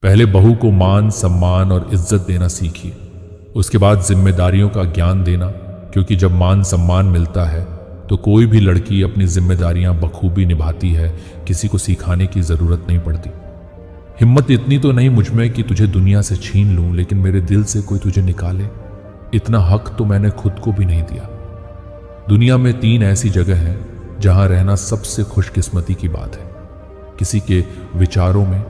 पहले बहू को मान, सम्मान और इज्जत देना सीखिए। उसके बाद जिम्मेदारियों का ज्ञान देना, क्योंकि जब मान सम्मान मिलता है तो कोई भी लड़की अपनी जिम्मेदारियां बखूबी निभाती है, किसी को सिखाने की जरूरत नहीं पड़ती। हिम्मत इतनी तो नहीं मुझ में कि तुझे दुनिया से छीन लूं, लेकिन मेरे दिल से कोई तुझे निकाले, इतना हक तो मैंने खुद को भी नहीं दिया। दुनिया में 3 ऐसी जगह हैं जहां रहना सबसे खुशकिस्मती की बात है, किसी के विचारों में,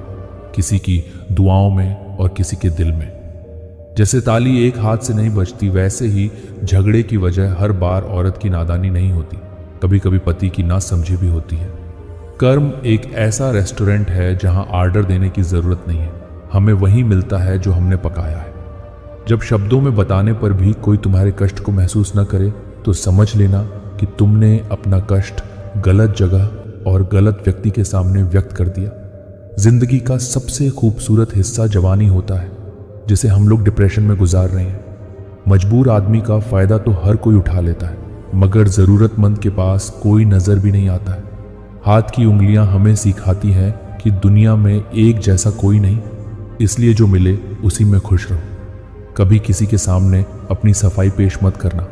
किसी की दुआओं में और किसी के दिल में। जैसे ताली एक हाथ से नहीं बजती, वैसे ही झगड़े की वजह हर बार औरत की नादानी नहीं होती, कभी कभी पति की नासमझी भी होती है। कर्म एक ऐसा रेस्टोरेंट है जहां ऑर्डर देने की जरूरत नहीं है, हमें वही मिलता है जो हमने पकाया है। जब शब्दों में बताने पर भी कोई तुम्हारे कष्ट को महसूस न करे तो समझ लेना कि तुमने अपना कष्ट गलत जगह और गलत व्यक्ति के सामने व्यक्त कर दिया। जिंदगी का सबसे खूबसूरत हिस्सा जवानी होता है, जिसे हम लोग डिप्रेशन में गुजार रहे हैं। मजबूर आदमी का फायदा तो हर कोई उठा लेता है, मगर जरूरतमंद के पास कोई नजर भी नहीं आता है। हाथ की उंगलियां हमें सिखाती हैं कि दुनिया में एक जैसा कोई नहीं, इसलिए जो मिले उसी में खुश रहो। कभी किसी के सामने अपनी सफाई पेश मत करना,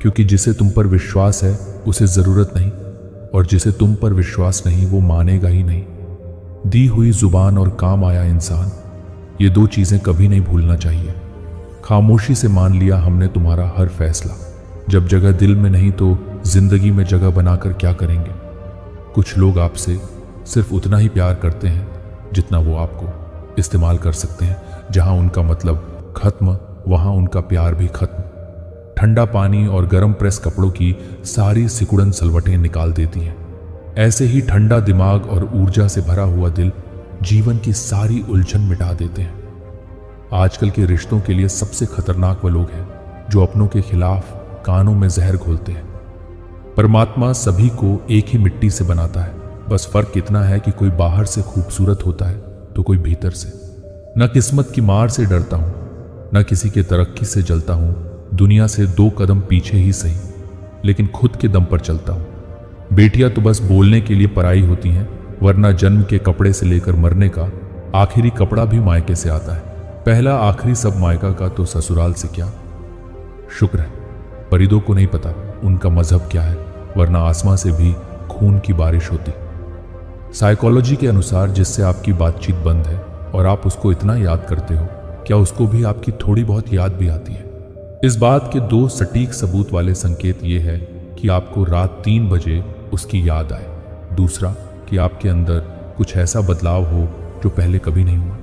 क्योंकि जिसे तुम पर विश्वास है उसे जरूरत नहीं, और जिसे तुम पर विश्वास नहीं वो मानेगा ही नहीं। दी हुई जुबान और काम आया इंसान, ये 2 चीजें कभी नहीं भूलना चाहिए। खामोशी से मान लिया हमने तुम्हारा हर फैसला, जब जगह दिल में नहीं तो जिंदगी में जगह बनाकर क्या करेंगे। कुछ लोग आपसे सिर्फ उतना ही प्यार करते हैं जितना वो आपको इस्तेमाल कर सकते हैं। जहां उनका मतलब खत्म, वहां उनका प्यार भी खत्म। ठंडा पानी और गर्म प्रेस कपड़ों की सारी सिकुड़न सलवटें निकाल देती हैं। ऐसे ही ठंडा दिमाग और ऊर्जा से भरा हुआ दिल जीवन की सारी उलझन मिटा देते हैं। आजकल के रिश्तों के लिए सबसे खतरनाक वो लोग हैं जो अपनों के खिलाफ कानों में जहर घोलते हैं। परमात्मा सभी को एक ही मिट्टी से बनाता है, बस फर्क इतना है कि कोई बाहर से खूबसूरत होता है तो कोई भीतर से। न किस्मत की मार से डरता हूं, न किसी के तरक्की से जलता हूं। दुनिया से 2 कदम पीछे ही सही, लेकिन खुद के दम पर चलता हूं। बेटियां तो बस बोलने के लिए पराई होती हैं, वरना जन्म के कपड़े से लेकर मरने का आखिरी कपड़ा भी मायके से आता है। पहला आखिरी सब मायका का तो ससुराल से क्या। शुक्र है परिंदों को नहीं पता उनका मजहब क्या है, वरना आसमां से भी खून की बारिश होती। साइकोलॉजी के अनुसार जिससे आपकी बातचीत बंद है और आप उसको इतना याद करते हो, क्या उसको भी आपकी थोड़ी बहुत याद भी आती है। इस बात के 2 सटीक सबूत वाले संकेत ये है कि आपको रात 3 बजे उसकी याद आए, दूसरा कि आपके अंदर कुछ ऐसा बदलाव हो जो पहले कभी नहीं हुआ।